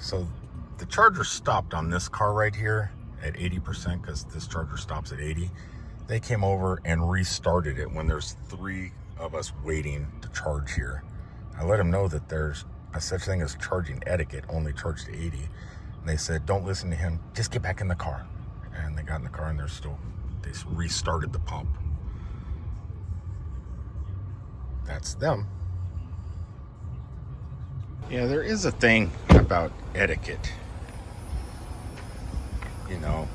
So the charger stopped on this car right here at 80% because this charger stops at 80. They came over and restarted it when there's 3 of us waiting to charge here. I let them know that there's a such thing as charging etiquette, only charge to 80. And they said, don't listen to him, just get back in the car. And they got in the car and they restarted the pump. That's them. Yeah, there is a thing about etiquette. You know,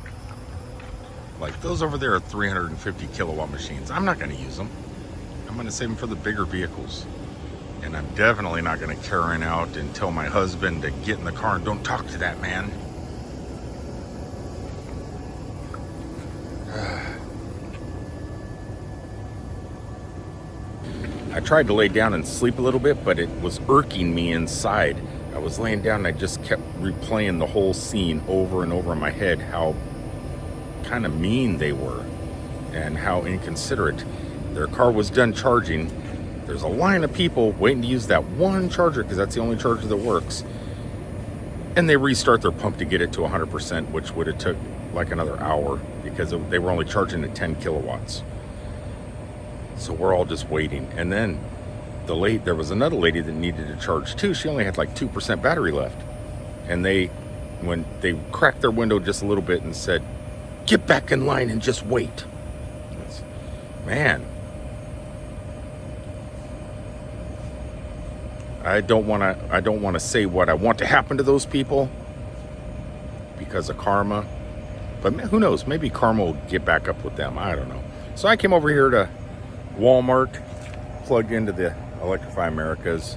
like those over there are 350 kilowatt machines. I'm not going to use them. I'm going to save them for the bigger vehicles. And I'm definitely not going to carry out and tell my husband to get in the car and don't talk to that man. I tried to lay down and sleep a little bit, but it was irking me inside. I was laying down and I just kept replaying the whole scene over and over in my head, how kind of mean they were and how inconsiderate. Their car was done charging. There's a line of people waiting to use that one charger because that's the only charger that works. And they restart their pump to get it to 100%, which would have took like another hour because they were only charging at 10 kilowatts. So we're all just waiting. And then there was another lady that needed to charge too. She only had like 2% battery left. And when they cracked their window just a little bit and said, get back in line and just wait. Man. I don't want to say what I want to happen to those people because of karma. But who knows? Maybe karma will get back up with them. I don't know. So I came over here to Walmart, plugged into the Electrify Americas.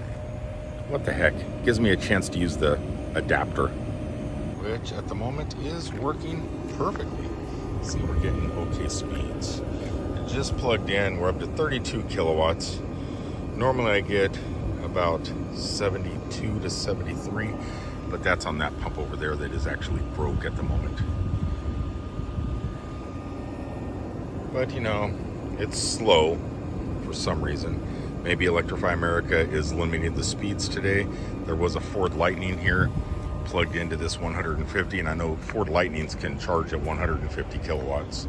What the heck? Gives me a chance to use the adapter, which at the moment is working perfectly. See, we're getting okay speeds. It just plugged in. We're up to 32 kilowatts. Normally I get about 72 to 73, but that's on that pump over there that is actually broke at the moment. But you know, it's slow for some reason. Maybe Electrify America is limiting the speeds today. There was a Ford Lightning here plugged into this 150, and I know Ford Lightnings can charge at 150 kilowatts.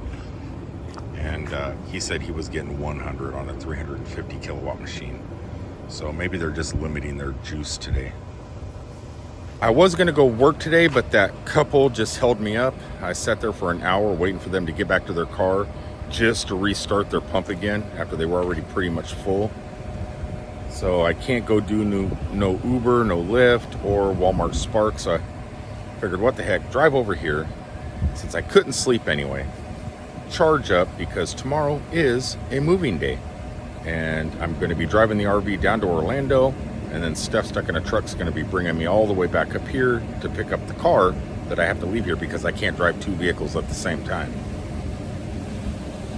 And he said he was getting 100 on a 350 kilowatt machine. So maybe they're just limiting their juice today. I was gonna go work today, but that couple just held me up. I sat there for an hour waiting for them to get back to their car just to restart their pump again after they were already pretty much full. So I can't go do no Uber, no Lyft, or Walmart Spark. So I figured, what the heck, drive over here since I couldn't sleep anyway. Charge up because tomorrow is a moving day. And I'm going to be driving the RV down to Orlando, and then Steph stuck in a truck is going to be bringing me all the way back up here to pick up the car that I have to leave here because I can't drive 2 vehicles at the same time.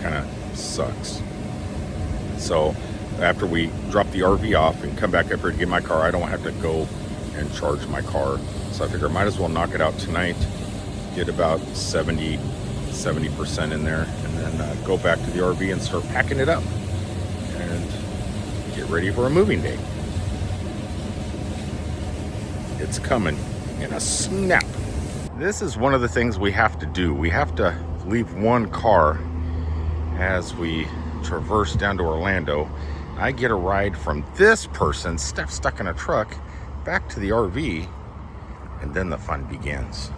Kind of sucks. So after we drop the RV off and come back up here to get my car, I don't have to go and charge my car. So I figure I might as well knock it out tonight, get about 70% in there, and then go back to the RV and start packing it up and get ready for a moving day. It's coming in a snap. This is one of the things we have to do. We have to leave one car as we traverse down to Orlando. I get a ride from this person, Steph stuck in a truck, back to the RV, and then the fun begins.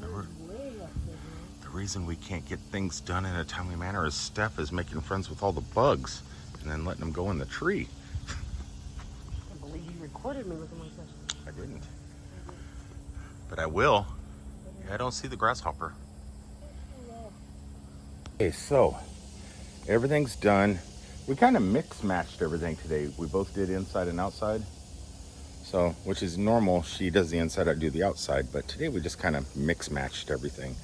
The reason we can't get things done in a timely manner is Steph is making friends with all the bugs and then letting them go in the tree. I can't believe you recorded me looking like that. I didn't. But I will. Yeah, I don't see the grasshopper. Okay, so everything's done. We kind of mix-matched everything today. We both did inside and outside. So, which is normal. She does the inside, I do the outside. But today we just kind of mix-matched everything.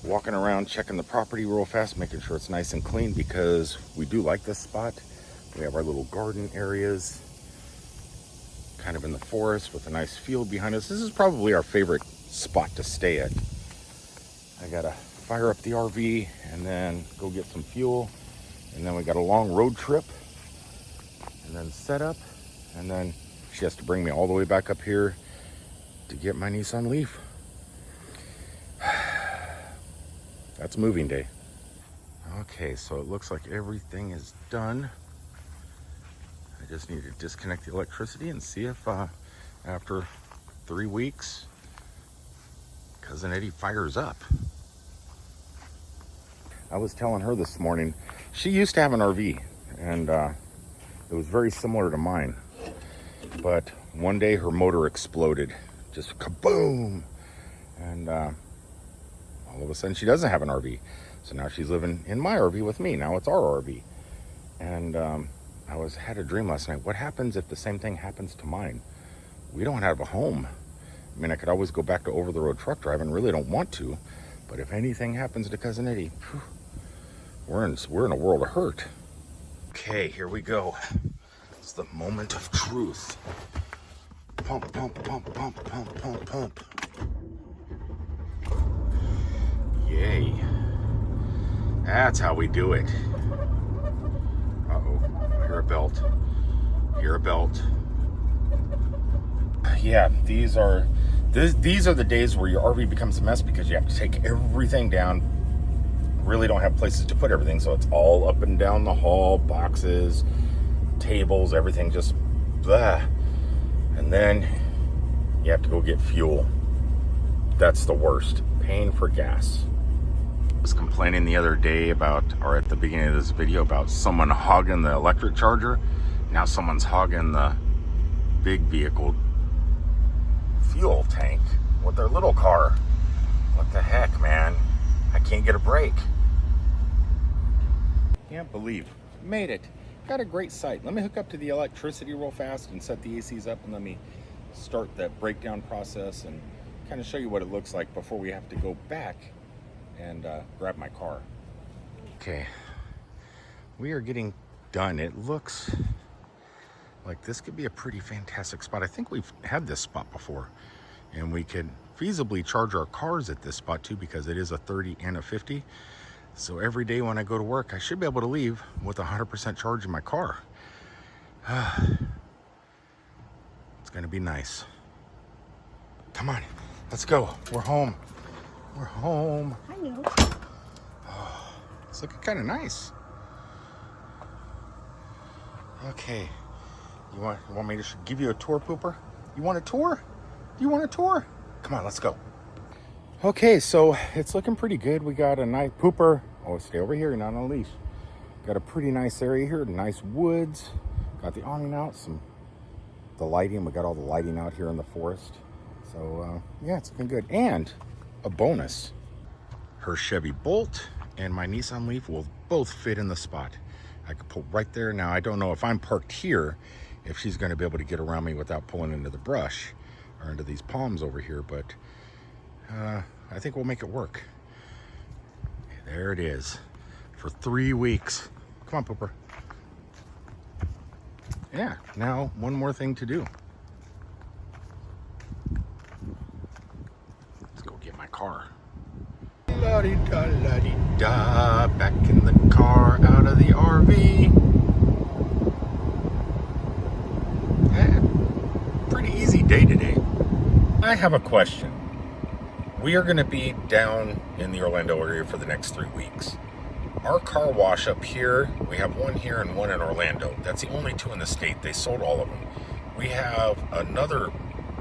Walking around, checking the property real fast, making sure it's nice and clean because we do like this spot. We have our little garden areas, kind of in the forest with a nice field behind us. This is probably our favorite spot to stay at. I gotta fire up the RV and then go get some fuel, and then we got a long road trip and then set up and then She has to bring me all the way back up here to get my Nissan LEAF. That's moving day. Okay, so it looks like everything is done. I just need to disconnect the electricity and see if after 3 weeks, Cousin Eddie fires up. I was telling her this morning, she used to have an RV, and it was very similar to mine. But one day her motor exploded, just kaboom! And all of a sudden she doesn't have an RV. So now she's living in my RV with me. Now it's our RV. And I had a dream last night. What happens if the same thing happens to mine? We don't have a home. I mean, I could always go back to over-the-road truck driving. Really don't want to. But if anything happens to Cousin Eddie, whew, we're in a world of hurt. Okay, here we go. It's the moment of truth. Pump, pump, pump, pump, pump, pump, pump. Yay. That's how we do it. Uh-oh, hear a belt. Hear a belt. Yeah, these are the days where your RV becomes a mess because you have to take everything down. Really don't have places to put everything, so it's all up and down the hall, boxes, tables, everything just blah. And then you have to go get fuel. That's the worst. Paying for gas. I was complaining the other day about, or at the beginning of this video, about someone hogging the electric charger. Now someone's hogging the big vehicle fuel tank with their little car. What the heck, man? I can't get a break. Can't believe. Made it. Got a great site. Let me hook up to the electricity real fast and set the ACs up, and let me start that breakdown process and kind of show you what it looks like before we have to go back and grab my car. Okay, we are getting done. It looks like this could be a pretty fantastic spot. I think we've had this spot before, and we could feasibly charge our cars at this spot too, because it is a 30 and a 50. So every day when I go to work, I should be able to leave with 100% charge in my car. It's gonna be nice. Come on, let's go. We're home. We're home. I know. Oh, it's looking kind of nice. Okay, you want me to give you a tour, Pooper? You want a tour? You want a tour? Come on, let's go. Okay, so it's looking pretty good. We got a nice Pooper. Oh, stay over here, you're not on a leash. Got a pretty nice area here, nice woods. Got the awning out, the lighting. We got all the lighting out here in the forest. So yeah, it's looking good. And a bonus, her Chevy Bolt and my Nissan LEAF will both fit in the spot. I could pull right there. Now, I don't know if I'm parked here, if she's going to be able to get around me without pulling into the brush or into these palms over here, but I think we'll make it work. There it is for 3 weeks. Come on, Pooper. Yeah, now one more thing to do. Let's go get my car. La-di-da, back in the car, out of the RV. Yeah, pretty easy day today. I have a question. We are going to be down in the Orlando area for the next 3 weeks. Our car wash up here, we have one here and one in Orlando. That's the only two in the state. They sold all of them. We have another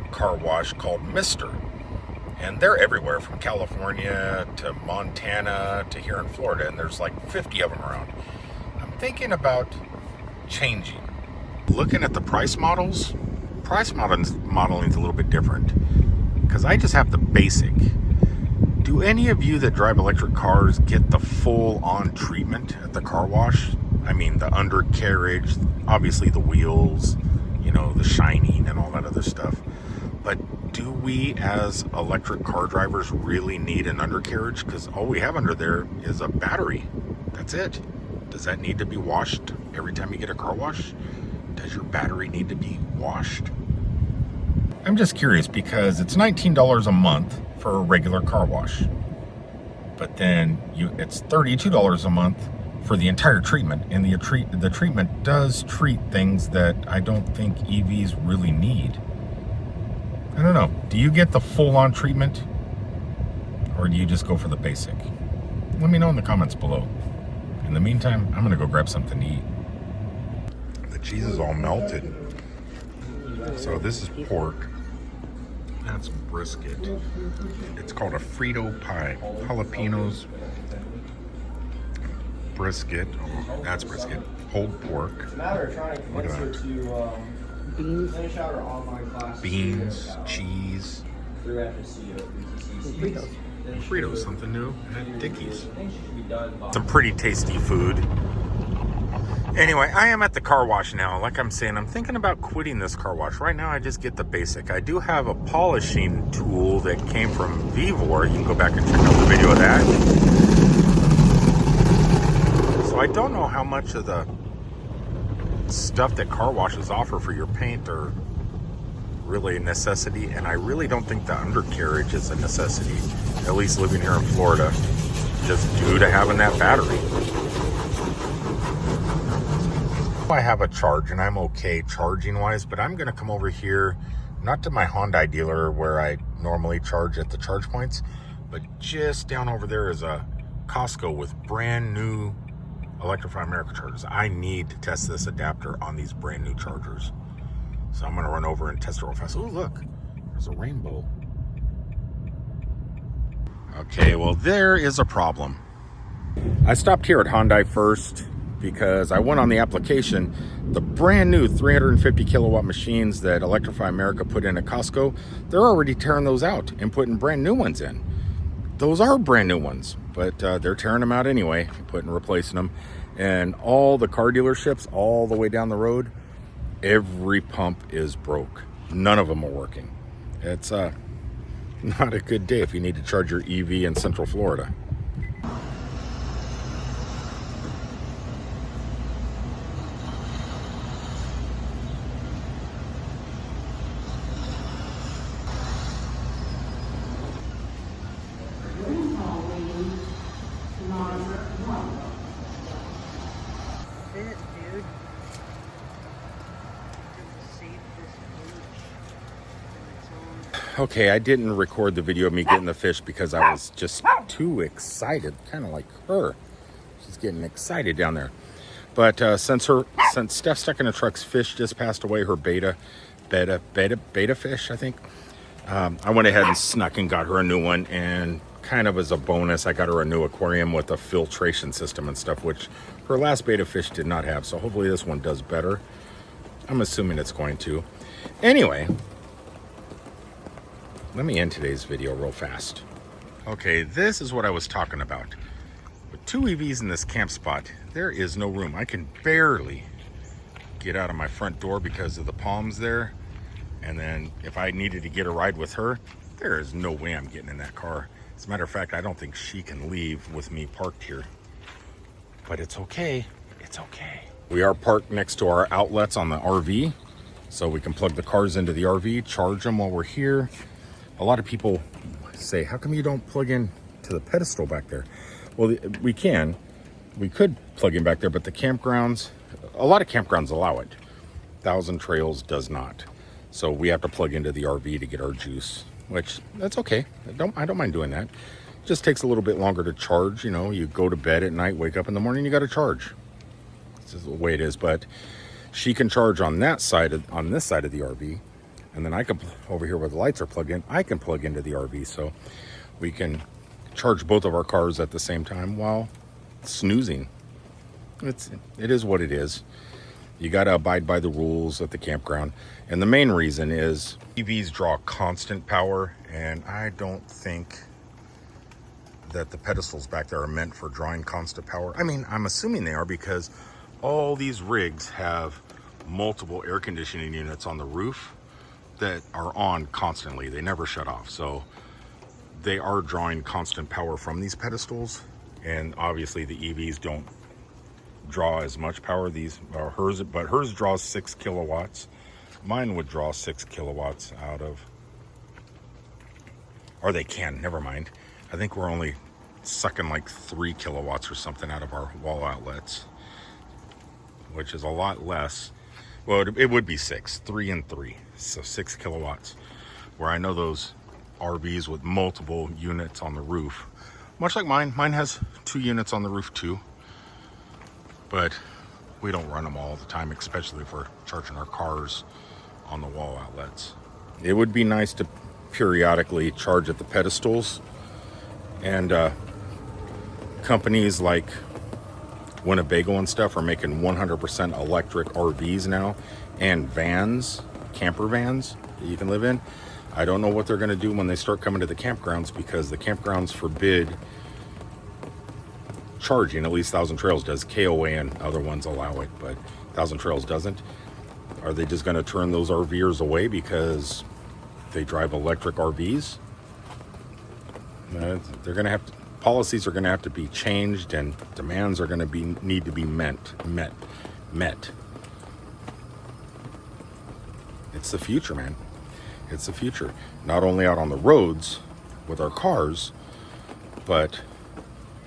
car wash called Mr. And they're everywhere, from California to Montana to here in Florida, and there's like 50 of them around. I'm thinking about changing. Looking at the price models, modeling's a little bit different, because I just have the basic. Do any of you that drive electric cars get the full-on treatment at the car wash? I mean, the undercarriage, obviously the wheels, you know, the shining and all that other stuff. But do we as electric car drivers really need an undercarriage? Because all we have under there is a battery. That's it. Does that need to be washed every time you get a car wash? Does your battery need to be washed? I'm just curious, because it's $19 a month for a regular car wash. But then it's $32 a month for the entire treatment, and the treatment does treat things that I don't think EVs really need. I don't know. Do you get the full-on treatment, or do you just go for the basic? Let me know in the comments below. In the meantime, I'm gonna go grab something to eat. The cheese is all melted. So this is pork. That's brisket. It's called a Frito pie. Jalapenos, brisket. Oh, that's brisket. Pulled pork. Look at that. Beans. Beans, cheese. Fritos. Fritos, something new. And Dickies. Some pretty tasty food. Anyway, I am at the car wash now. Like I'm saying, I'm thinking about quitting this car wash. Right now, I just get the basic. I do have a polishing tool that came from Vivor. You can go back and check out the video of that. So I don't know how much of the stuff that car washes offer for your paint are really a necessity. And I really don't think the undercarriage is a necessity, at least living here in Florida, just due to having that battery. I have a charge and I'm okay charging wise, but I'm gonna come over here, not to my Hyundai dealer where I normally charge at the charge points, but just down over there is a Costco with brand new Electrify America chargers. I need to test this adapter on these brand new chargers. So I'm gonna run over and test it real fast. Oh, look, there's a rainbow. Okay, well, there is a problem. I stopped here at Hyundai first because I went on the application. The brand new 350 kilowatt machines that Electrify America put in at Costco, they're already tearing those out and putting brand new ones in. Those are brand new ones, but they're tearing them out anyway, replacing them. And all the car dealerships all the way down the road, every pump is broke. None of them are working. It's not a good day if you need to charge your EV in Central Florida. Okay, I didn't record the video of me getting the fish because I was just too excited, kind of like her. She's getting excited down there. But since Steph Stuck in a Truck's fish just passed away, her beta fish, I think, I went ahead and snuck and got her a new one. And kind of as a bonus, I got her a new aquarium with a filtration system and stuff, which her last beta fish did not have. So hopefully this one does better. I'm assuming it's going to. Anyway, let me end today's video real fast. Okay, this is what I was talking about. With two EVs in this camp spot, there is no room. I can barely get out of my front door because of the palms there. And then if I needed to get a ride with her, there is no way I'm getting in that car. As a matter of fact, I don't think she can leave with me parked here. But it's okay. It's okay. We are parked next to our outlets on the RV, so we can plug the cars into the RV, charge them while we're here. A lot of people say, how come you don't plug in to the pedestal back there? Well, we can. We could plug in back there, but the campgrounds, a lot of campgrounds allow it. Thousand Trails does not. So we have to plug into the RV to get our juice, which that's okay. I don't mind doing that. It just takes a little bit longer to charge. You know, you go to bed at night, wake up in the morning, you got to charge. This is the way it is. But she can charge on that side, on this side of the RV. And then I can, over here where the lights are plugged in, I can plug into the RV. So we can charge both of our cars at the same time while snoozing. It is what it is. You got to abide by the rules at the campground. And the main reason is EVs draw constant power. And I don't think that the pedestals back there are meant for drawing constant power. I mean, I'm assuming they are because all these rigs have multiple air conditioning units on the roof that are on constantly. They never shut off. So they are drawing constant power from these pedestals. And obviously the EVs don't draw as much power. Hers draws 6 kilowatts. Mine would draw 6 kilowatts out of, or they can, never mind. I think we're only sucking like 3 kilowatts or something out of our wall outlets, which is a lot less. Well, it would be 6, 3 and 3, so 6 kilowatts. Where I know those RVs with multiple units on the roof, much like mine has 2 units on the roof too, but we don't run them all the time, especially if we're charging our cars on the wall outlets. It would be nice to periodically charge at the pedestals, and companies like Winnebago and stuff are making 100% electric RVs now, and vans, camper vans that you can live in. I don't know what they're going to do when they start coming to the campgrounds, because the campgrounds forbid charging. At least Thousand Trails does. KOA and other ones allow it, but Thousand Trails doesn't. Are they just going to turn those RVers away because they drive electric RVs? They're going to have to, policies are going to have to be changed, and demands are going to need to be met. It's the future, man. It's the future. Not only out on the roads with our cars, but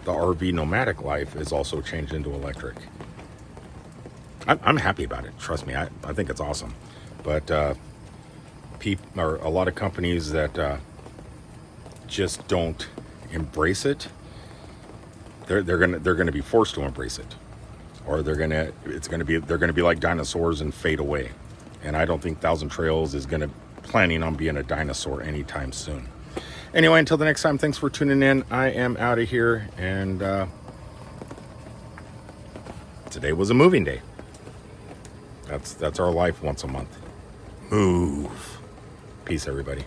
the RV nomadic life is also changed into electric. I'm happy about it. Trust me, I think it's awesome. But a lot of companies that just don't embrace it, they're gonna be forced to embrace it, or they're gonna be like dinosaurs and fade away. And I don't think Thousand Trails is planning on being a dinosaur anytime soon. Anyway, until the next time, thanks for tuning in. I am out of here, and today was a moving day. That's our life once a month. Move. Peace, everybody.